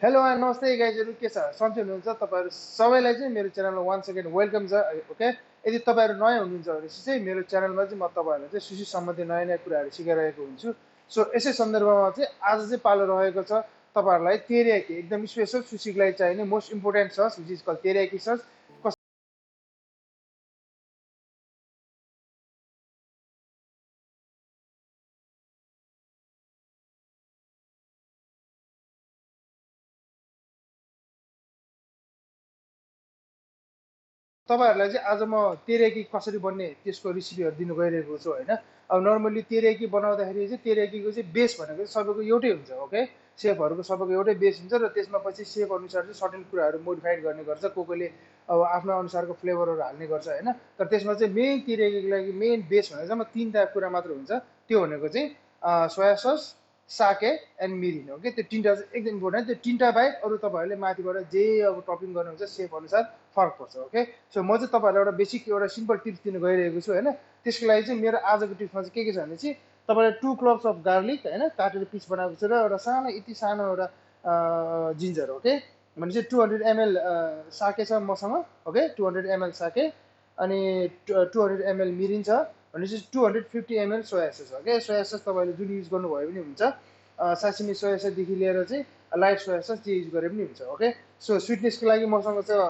Hello नमस्ते गाइजहरु के छ सन्चै हुनुहुन्छ तपाईहरु सबैलाई चाहिँ मेरो च्यानलमा वान्स अगेन वेलकम छ ओके यदि तपाईहरु नयाँ हुनुहुन्छ भने चाहिँ मेरो च्यानलमा चाहिँ म तपाईहरुलाई चाहिँ सुशी सम्बन्धी नयाँ नयाँ कुराहरु सिकाइरहेको हुन्छु सो यसै सन्दर्भमा चाहिँ आज चाहिँ पालो रहेको छ तपाईहरुलाई तेरियाकी एकदम स्पेशल सुशीको लागि चाहिने most important sauce which is called teriyaki sauce तपाईहरुलाई चाहिँ आज म तेरियाकी कसरी बन्ने त्यसको रेसिपीहरु दिनु गइरहेको छु हैन अब नर्मली तेरियाकी बनाउँदाखेरि चाहिँ तेरियाकीको चाहिँ बेस भनेको चाहिँ सबैको एउटै हुन्छ ओके सेफहरुको सबैको एउटै बेस हुन्छ र त्यसमा पछि सेफ अनुसार चाहिँ सर्टेन कुराहरु मोडिफाइड गर्ने गर्छ कोकोले अब आफ्नो अनुसारको फ्लेभरहरु हाल्ने गर्छ हैन तर त्यसमा चाहिँ मेन तेरियाकीको लागि मेन बेस भनेको चाहिँ तीनटा कुरा मात्र हुन्छ त्यो भनेको चाहिँ soya sauce sake and mirin okay त्यो तीनटा चाहिँ एकदम इम्पोर्टेन्ट त्यो तीनटा बाहेक अरु तपाईहरुले माथिबाट जे अब टपिङ गर्नुहुन्छ सेफ अनुसार फरक पर्छ ओके सो म चाहिँ तपाईहरुलाई एउटा बेसिक एउटा सिम्पल टिप्स दिन गइरहेको छु हैन त्यसको लागि चाहिँ मेरो आजको टिप्समा चाहिँ के छ भने चाहिँ तपाईले 2 क्लोव्स अफ गार्लिक हैन काटेर पिस बनाएको छु र एउटा सानो यति सानो एउटा जिन्जर ओके भनेपछि 200 ml साके छ मसँग ओके 200 ml साके अनि 200 ml मिरिन छ भनेपछि 250 ml soya sauce okay soya sauce तपाईले जुन युज गर्नुभयो पनि हुन्छ सासिमी सोया सस देखि लिएर चाहिँ लाइट सोया सस जे युज गरे पनि हुन्छ ओके सो स्वीटनेसको लागि मसँग चाहिँ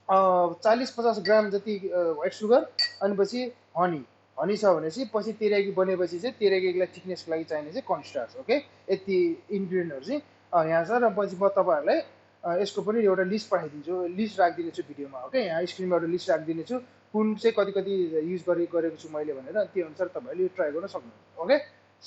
40-50 ग्राम जति व्हाइट सुगर अनि पछि हनी छ भनेपछि पछि तेरियाकी बनेपछि चाहिँ तेरियाकीको लागि थिकनेसको लागि चाहिने चाहिँ कर्नस्टार्च ओके यति इन्ग्रेडिएन्टहरु चाहिँ यहाँ छ र पछि म तपाईहरुलाई यसको पनि एउटा लिस्ट पठाइदिन्छु लिस्ट राखिदिनेछु भिडियोमा ओके यहाँ स्क्रिनमा एउटा लिस्ट राखिदिनेछु कुन चाहिँ कति कति युज गरेको छु मैले भनेर त्यो अनुसार तपाईहरुले ट्राई गर्न सक्नुहुन्छ ओके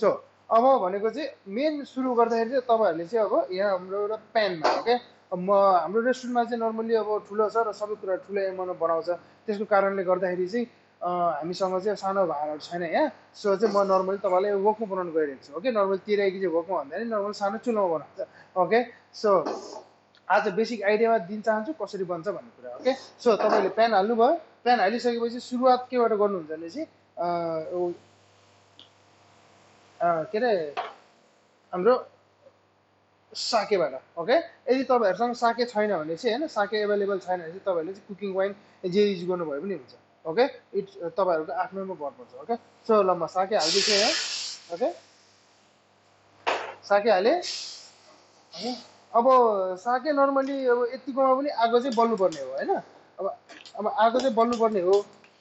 सो अब भनेको चाहिँ मेन सुरु गर्दाखेरि चाहिँ तपाईहरुले चाहिँ अब यहाँ हाम्रो एउटा प्यानमा ओके हाम्रो रेस्टुरेन्टमा चाहिँ नर्मली अब ठुलो छ र सबै कुरा ठुलो एमाउन्टमा बनाउँछ त्यसको कारणले गर्दाखेरि चाहिँ हामीसँग चाहिँ सानो भाँडाहरु छैन यहाँ सो चाहिँ म नर्मली तपाईलाई वकमा बनाउन गइरहेको छु ओके नर्मली तेरियाकी चाहिँ वकमा भन्दा नि नर्मल सानो चुलोमा बनाउँछ ओके सो आज बेसिक आइडियामा दिन चाहन्छु कसरी बन्छ भन्ने कुरा ओके सो तपाईले प्यान हाल्नुभयो प्यान हालिसकेपछि सुरुवात केबाट गर्नुहुन्छ भने चाहिँ के रे हाम्रो साकेबाट ओके यदि तपाईहरुसँग साके छैन भने चाहिँ हैन साके अवेलेबल छैन भने चाहिँ तपाईहरुले चाहिँ कुकिङ वाइन जे युज गर्नुभयो पनि हुन्छ ओके इट्स तपाईहरुको आफ्नोमा भर पर्छ ओके सो ल म साके हाल्दिछु यहाँ ओके साके हाले ओके अब साके नर्मली अब यतिकोमा पनि आगो चाहिँ बल्नुपर्ने हो हैन अब आगो चाहिँ बल्नुपर्ने हो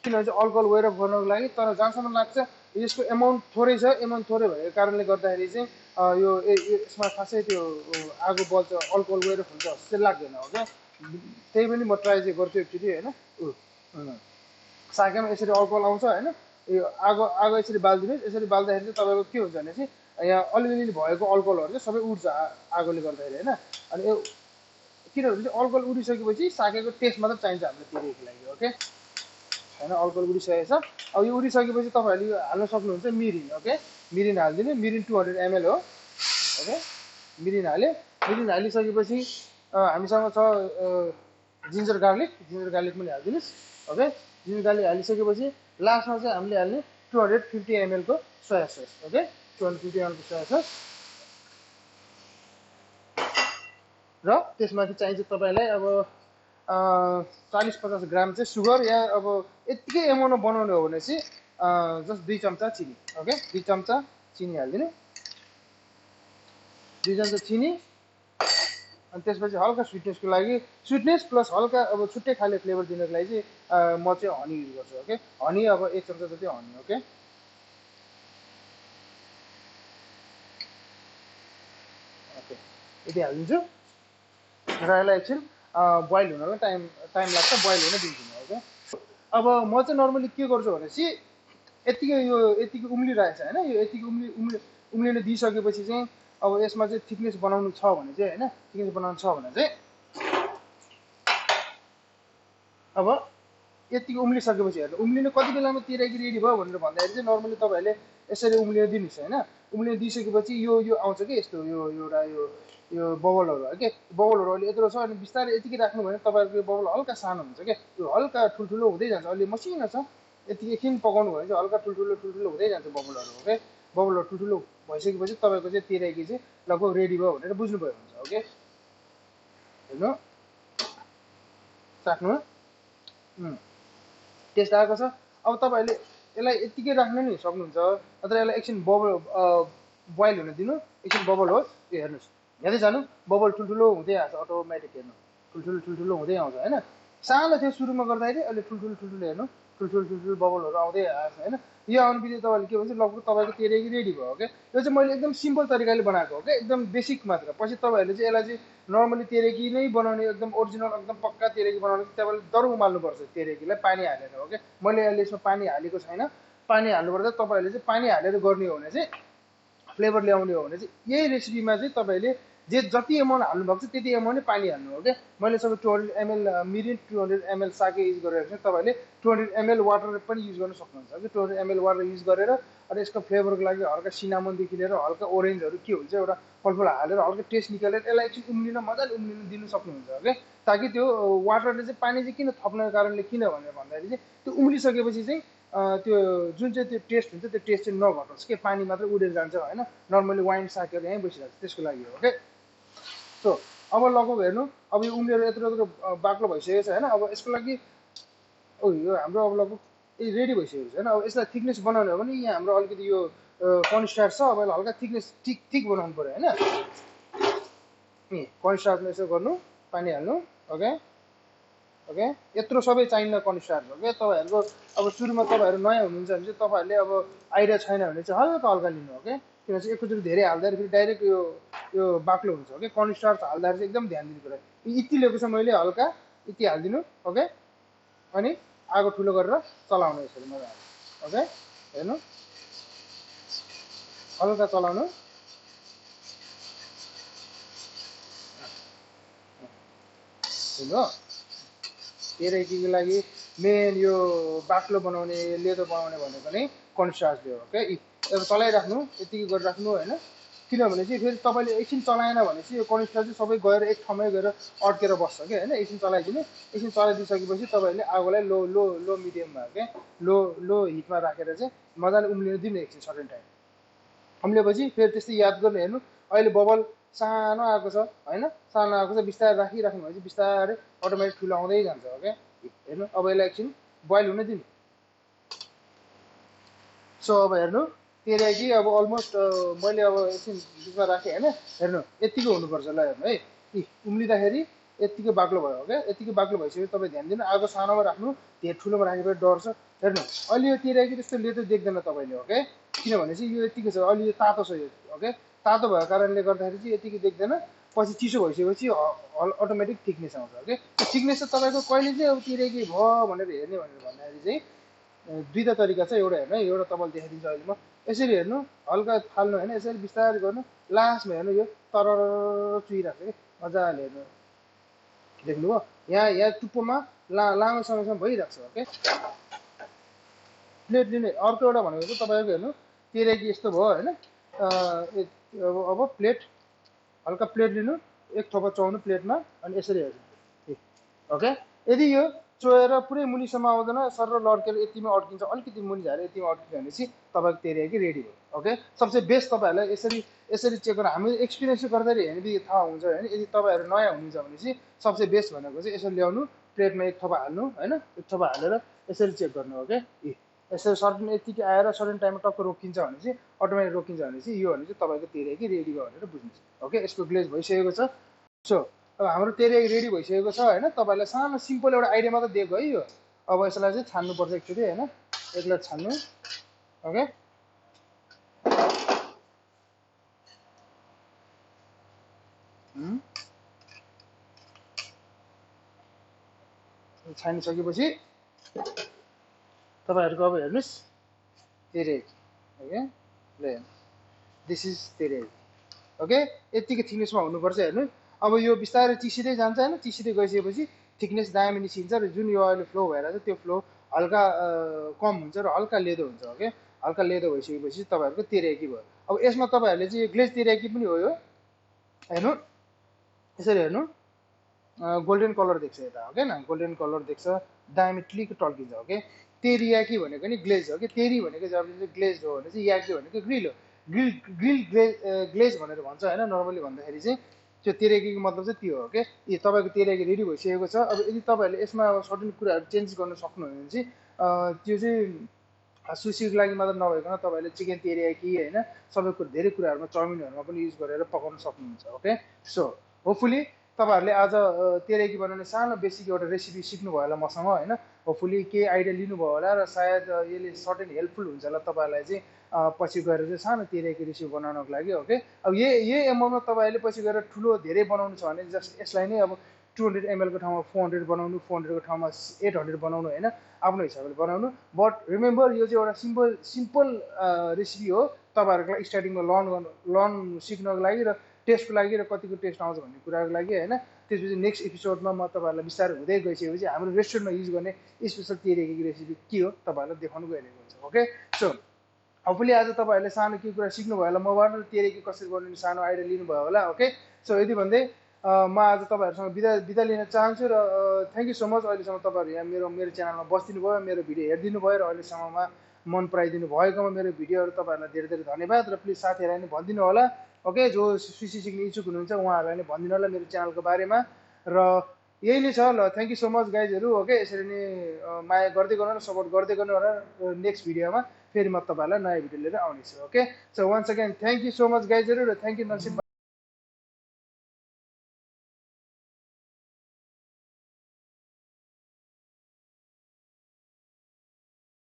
किनभने चाहिँ अल्कोहल वेयर अफ गर्नको लागि तर जहाँसम्म लाग्छ यसको एमाउन्ट थोरै छ एमाउन्ट थोरै भएको कारणले गर्दाखेरि चाहिँ यो यसमा खासै त्यो आगो बल्छ अल्कोहल वेयर अफ हुन्छ जस्तो चाहिँ लाग्दैन ओके त्यही पनि म ट्राई चाहिँ गर्छु एकचोटि हैन साकेमा यसरी अल्कोहल आउँछ हैन यो आगो यसरी बाल्दिनुहोस् यसरी बाल्दाखेरि चाहिँ तपाईको के हुन्छ भने चाहिँ यहाँ अलिअलि भएको अल्कोहलहरु चाहिँ सबै उड्छ आगोले गर्दाखेरि हैन अनि यो किनभने चाहिँ अल्कोहल उडिसकेपछि साकेको टेस्ट मात्र चाहिन्छ हामीले तेरियाकीको लागि ओके हैन अल्कोहल उडिसकेको छ अब यो उडिसकेपछि तपाईहरुले हाल्न सक्नुहुन्छ मिरिन ओके मिरिन हाल्दिनु मिरिन 200 ml हो ओके मिरिन हालिसकेपछि हामीसँग छ जिन्जर गार्लिक पनि हाल्दिनुस् ओके जिन्जर गार्लिक हालिसकेपछि लास्टमा चाहिँ हामीले हाल्ने 250 ml को सोया सस ओके 250 ml को सोया सस र त्यसमाथि चाहिन्छ तपाईलाई अब 40-50 ग्राम चाहिँ सुगर या अब यतिकै एमाउन्टमा बनाउने हो भने चाहिँ जस्ट 2 चम्चा चिनी ओके 2 चम्चा चिनी हाल्दिनु 2 चम्चा चिनी अनि त्यसपछि हल्का स्वीटनेसको लागि स्वीटनेस प्लस हल्का अब छुट्टै खाले फ्लेभर दिनको लागि चाहिँ म चाहिँ हनी युज गर्छु ओके हनी अब 1 चम्चा जति हनी ओके ओके यति हालिदिन्छु र यसलाई एकछिन बोइल हुनलाई टाइम लाग्छ बोइल हुन दिन्छु म ओके अब म चाहिँ नर्मली के गर्छु भनेपछि यतिकै उम्लिरहेको छ हैन यो यतिकै उम्लिन दिइसकेपछि चाहिँ अब यसमा चाहिँ थिकनेस बनाउनु छ भने चाहिँ हैन थिकनेस बनाउनु छ भने चाहिँ अब यतिकै उम्लिसकेपछि हेर्नु उम्लिन कति बेलामा तेरियाकी रेडी भयो भनेर भन्दाखेरि चाहिँ नर्मली तपाईहरुले यसरी उम्लिन दिनुस् हैन उम्लिन दिइसकेपछि यो आउँछ के यस्तो यो एउटा यो बबलहरु हो के बबलहरु अलि यत्रो छ अनि बिस्तारै यतिकै राख्नु भने तपाईहरुको बबल हल्का सानो हुन्छ के यो हल्का ठुलठुलो हुँदै जान्छ अलि मसिनो छ यतिकै एकछिन पकाउनु भने चाहिँ हल्का ठुलठुलो हुँदै जान्छ बबलहरु ओके बबलहरु ठुलठुलो भइसकेपछि तपाईको चाहिँ तेरियाकी चाहिँ लगभग रेडी भयो भनेर बुझ्नु भयो हुन्छ ओके हेर्नु चाख्नु टेस्ट आएको छ। अब तपाईँहरूले यसलाई यत्तिकै राख्नु नि सक्नुहुन्छ, नत्र यसलाई एकछिन बबल बोइल हुन दिनु, एकछिन बबल होस्। यो हेर्नुहोस् हेर्दै जानु, बबल ठुल्ठुलो हुँदै आएको छ अटोमेटिक। हेर्नु ठुल्ठुलो हुँदै आउँछ होइन। सानो थियो सुरुमा गर्दाखेरि, अहिले ठुल्ठुलो हेर्नु ठुल्ठुलो बबलहरू आउँदै आएको छ होइन। यो आउने बित्तिकै तपाईँले के भन्छ, लगभग तपाईँको तेरेकी रेडी भयो। ओके, यो चाहिँ मैले एकदम सिम्पल तरिकाले बनाएको हो क्या, एकदम बेसिक मात्र। पछि तपाईँहरूले चाहिँ यसलाई चाहिँ नर्मली तेरेकी नै बनाउने, एकदम ओरिजिनल एकदम पक्का तेरेकी बनाउने तपाईँले डर उमाल्नुपर्छ तेरेकीलाई पानी हालेर। ओके, मैले अहिले यसमा पानी हालेको छैन। पानी हाल्नुपर्दा तपाईँहरूले चाहिँ पानी हालेर गर्ने हो भने चाहिँ, फ्लेभर ल्याउने हो भने चाहिँ यही रेसिपीमा चाहिँ तपाईँले जति एमाउन्ट हाल्नुभएको छ त्यति एमाउन्टै पानी हाल्नु हो क्या। मैले सबै 200 ml मिरिन 200 ml साके युज गरेर चाहिँ तपाईँले 200 ml वाटर पनि युज गर्न सक्नुहुन्छ। 200 ml वाटर युज गरेर अनि यसको फ्लेभरको लागि हल्का सिनामनदेखि लिएर हल्का ओरेन्जहरू के हुन्छ एउटा फलफुल हालेर हल्का टेस्ट निकालेर यसलाई एकछिन उम्लिन मजाले उम्लिन दिनु सक्नुहुन्छ। ओके, ताकि त्यो वाटरले चाहिँ पानी चाहिँ किन थप्नको कारणले किन भनेर भन्दाखेरि चाहिँ त्यो उम्लिसकेपछि चाहिँ त्यो जुन चाहिँ त्यो टेस्ट हुन्छ त्यो टेस्ट चाहिँ नघटोस् के, पानी मात्र उडेर जान्छ होइन। नर्मली वाइन साकेर यहीँ बसिरहेको छ त्यसको लागि हो। ओके, सो अब लगभग हेर्नु, अब यो उम्लेर यत्रो बाक्लो भइसकेको छ होइन। अब यसको लागि यो हाम्रो अब लगभग रेडी भइसकेको छ होइन। अब यसलाई थिकनेस बनाउने हो भने यहाँ हाम्रो अलिकति यो कर्नस्टार्च छ, अब यसलाई हल्का थिकनेस ठिक बनाउनु पऱ्यो होइन। कर्नस्टार्चमा यसो गर्नु, पानी हाल्नु। ओके ओके, यत्रो सबै चाहिन्न कर्नस्टार्च। ओके, तपाईँहरूको अब सुरुमा तपाईँहरू नयाँ हुनुहुन्छ भने चाहिँ तपाईँहरूले अब आइडिया छैन भने चाहिँ हल्का लिनु। ओके, किन चाहिँ एकैचोटि धेरै हाल्दाखेरि फेरि डाइरेक्ट यो बाक्लो हुन्छ। ओके, कर्नस्टार्च हाल्दाखेरि चाहिँ एकदम ध्यान दिनु पऱ्यो। यति लिएको छ मैले, हल्का यति हालिदिनु। ओके, अनि आगो ठुलो गरेर चलाउनु यसरी मजाले। ओके, हेर्नु हल्का चलाउनु। तेरेकीको लागि मेन यो बाक्लो बनाउने लेदो बनाउने भनेको नै कर्नस्टार्चले हो। ओके, अब चलाइराख्नु, यतिकै गरिराख्नु होइन। किनभने चाहिँ फेरि तपाईँले एकछिन चलाएन भने चाहिँ यो कर्नस्टार्च चाहिँ सबै गएर एक ठाउँमै गएर अड्केर बस्छ क्या होइन। एकछिन चलाइदिनु, एकछिन चलाइदिइसकेपछि तपाईँहरूले आगोलाई लो मिडियममा क्या लो हिटमा राखेर चाहिँ मजाले उम्लिन दिनु एकछिन सर्टेन टाइम। उम्लेपछि फेरि त्यस्तै याद गर्नु। हेर्नु अहिले बबल सानो आएको छ होइन, सानो आएको छ, बिस्तारै राखिराख्नु भने चाहिँ बिस्तारै अटोमेटिक ठुलो आउँदै जान्छ। ओके, हेर्नु अब यसलाई एकछिन बोइल हुन दिनु। सो अब हेर्नु तेरेकी अब अलमोस्ट मैले अब एकछिन बिचमा राखेँ होइन। हेर्नु यत्तिकै हुनुपर्छ ल। हेर्नु है, उम्लिँदाखेरि यत्तिकै बाक्लो भयो। ओके, यत्तिकै बाक्लो भइसक्यो। तपाईँ ध्यान दिनु, आगो सानोमा राख्नु, धेरै ठुलोमा राखेर डर छ। हेर्नु अहिले यो तेरेकी त्यस्तो लेतो देख्दैन तपाईँले। ओके, किनभने चाहिँ यो यत्तिकै छ, अहिले यो तातो छ यो। ओके, तातो भएको कारणले गर्दाखेरि चाहिँ यतिकै देख्दैन, पछि चिसो भइसकेपछि अटोमेटिक थिकनेस आउँछ। ओके, थिकनेस चाहिँ तपाईँको कहिले चाहिँ अब तेरेकी भयो भनेर हेर्ने भनेर भन्दाखेरि चाहिँ दुईवटा तरिका छ। एउटा हेर्नु है, एउटा तपाईँले देखाइदिन्छु अहिले म। यसरी हेर्नु, हल्का फाल्नु होइन, यसरी बिस्तारै गर्नु, लास्टमा हेर्नु यो तर चुइरहेको छ कि मजाले। हेर्नु देख्नुभयो, यहाँ टुप्पोमा लामो समयसम्म भइरहेको छ। ओके, प्लेट लिने अर्को एउटा भनेको चाहिँ तपाईँको हेर्नु तेरेकी यस्तो भयो होइन। अब प्लेट हल्का प्लेट लिनु, एक थोपा चौनु प्लेटमा, अनि यसरी हेर्नु। ओके, यदि यो चोएर पुरै मुनिसम्म आउँदैन, सर लड्केर यतिमा अड्किन्छ, अलिकति मुनि झारेर यतिमा अड्किन्छ भनेपछि तपाईँको तेरेकी रेडी भयो। ओके, सबसे बेस्ट तपाईँहरूलाई यसरी चेक गर्नु। हामीले एक्सपिरियन्स गर्दाखेरि हेर्ने थाहा हुन्छ होइन। यदि तपाईँहरू नयाँ हुनुहुन्छ भने चाहिँ सबसे बेस्ट भनेको चाहिँ यसरी ल्याउनु, प्लेटमा एक थोपा हाल्नु होइन, एक थोपा हालेर यसरी चेक गर्नु। ओके, यसरी सर्टेन यतिकै आएर सर्टेन टाइममा टक्क रोकिन्छ भने चाहिँ अटोमेटिक रोकिन्छ भने चाहिँ यो भने चाहिँ तपाईँको तेरेकी रेडी भयो भनेर बुझ्नुहुन्छ। ओके, यसको ग्लेज भइसकेको छ। सो अब हाम्रो तेरेकी रेडी भइसकेको छ होइन। तपाईँलाई सानो सिम्पल एउटा आइडिया मात्रै दिएको है यो। अब यसलाई चाहिँ छान्नुपर्छ एकचोटि होइन, यसलाई छान्नु। ओके, छानिसकेपछि तपाईँहरूको अब हेर्नुहोस् तेरेकी। ओके, ल दिस इज तेरेकी। ओके, यतिकै थिकनेसमा हुनुपर्छ। हेर्नु अब यो बिस्तारै चिसिँदै जान्छ होइन। चिसिँदै गइसकेपछि थिकनेस दामी निस्किन्छ र जुन यो अहिले फ्लो भएर त्यो फ्लो हल्का कम हुन्छ र हल्का लेदो हुन्छ। ओके, हल्का लेदो भइसकेपछि तपाईँहरूको तेरेकी भयो। अब यसमा तपाईँहरूले चाहिँ यो ग्लेज तेरेकी पनि हो यो। हेर्नु यसरी हेर्नु, गोल्डन कलर देख्छ यता। ओके न, गोल्डन कलर देख्छ, दामी क्लिक टल्किन्छ। ओके, तेरियाकी भनेको नि ग्लेज हो कि, तेरी भनेको जब ग्लेज हो भने चाहिँ याकी भनेको ग्रिल हो। ग्रिल ग्लेज भनेर भन्छ होइन नर्मली भन्दाखेरि चाहिँ। त्यो तेरेकीको मतलब चाहिँ त्यो हो के तपाईँको तेरेकी रेडी भइसकेको छ अब यदि तपाईँहरूले यसमा अब सर्टेन कुराहरू चेन्ज गर्न सक्नुहुने भने चाहिँ त्यो चाहिँ सुसीको लागि मात्र नभइकन तपाईँहरूले चिकन तेरियाकी होइन सबै कुरो धेरै कुराहरूमा चाउमिनहरूमा पनि युज गरेर पकाउन सक्नुहुन्छ ओके सो होपफुली तपाईँहरूले आज तेरेकी बनाउने सानो बेसिक एउटा रेसिपी सिक्नुभयो होला मसँग होइन होपफुली केही आइडिया लिनुभयो होला र सायद यसले सर्टेन हेल्पफुल हुन्छ होला तपाईँहरूलाई चाहिँ पछि गएर चाहिँ सानो तेरेकी रेसिपी बनाउनको लागि ओके अब यही एमाउन्टमा तपाईँहरूले पछि गएर ठुलो धेरै बनाउनु छ भने जस्ट यसलाई नै अब 200 ml को ठाउँमा 400 बनाउनु 400 को ठाउँमा 800 बनाउनु होइन आफ्नो हिसाबले बनाउनु बट रिमेम्बर यो चाहिँ एउटा सिम्पल रेसिपी हो तपाईँहरूको लागि स्टार्टिङमा लर्न सिक्नको लागि र टेस्टको लागि र कतिको टेस्ट आउँछ भन्ने कुराको लागि होइन त्यसपछि नेक्स्ट एपिसोडमा म तपाईँहरूलाई बिस्तारै हुँदै गइसकेपछि हाम्रो रेस्टुरेन्टमा युज गर्ने स्पेसल तेरेकी रेसिपी के हो तपाईँहरूलाई देखाउनु गइरहेको हुन्छ ओके सो होपफुली आज तपाईँहरूले सानो के कुरा सिक्नुभयो होला मबाट तेरेकी कसरी बनाउने सानो आइडिया लिनुभयो होला ओके सो यदि भन्दै म आज तपाईँहरूसँग बिदा लिन चाहन्छु र थ्याङ्क यू सो मच अहिलेसम्म तपाईँहरू यहाँ मेरो च्यानलमा बसिदिनु भयो मेरो भिडियो हेरिदिनु भयो र अहिलेसम्ममा मन पराइदिनु भएकोमा मेरो भिडियोहरू तपाईँहरूलाई धेरै धेरै धन्यवाद र प्लिज साथीहरूलाई पनि भनिदिनु होला ओके जो सुसी सिक्ने इच्छुक हुनुहुन्छ उहाँहरूलाई पनि भनिदिनु होला मेरो च्यानलको बारेमा र यही नै छ ल थ्याङ्क यू सो मच गाइजहरू ओके यसरी नै माया गर्दै गर्नु र सपोर्ट गर्दै गर्नु होला नेक्स्ट भिडियोमा फेरि म तपाईँहरूलाई नयाँ भिडियो लिएर आउनेछु okay so once again thank you so much गाइजहरू र थ्याङ्क यू नरसिम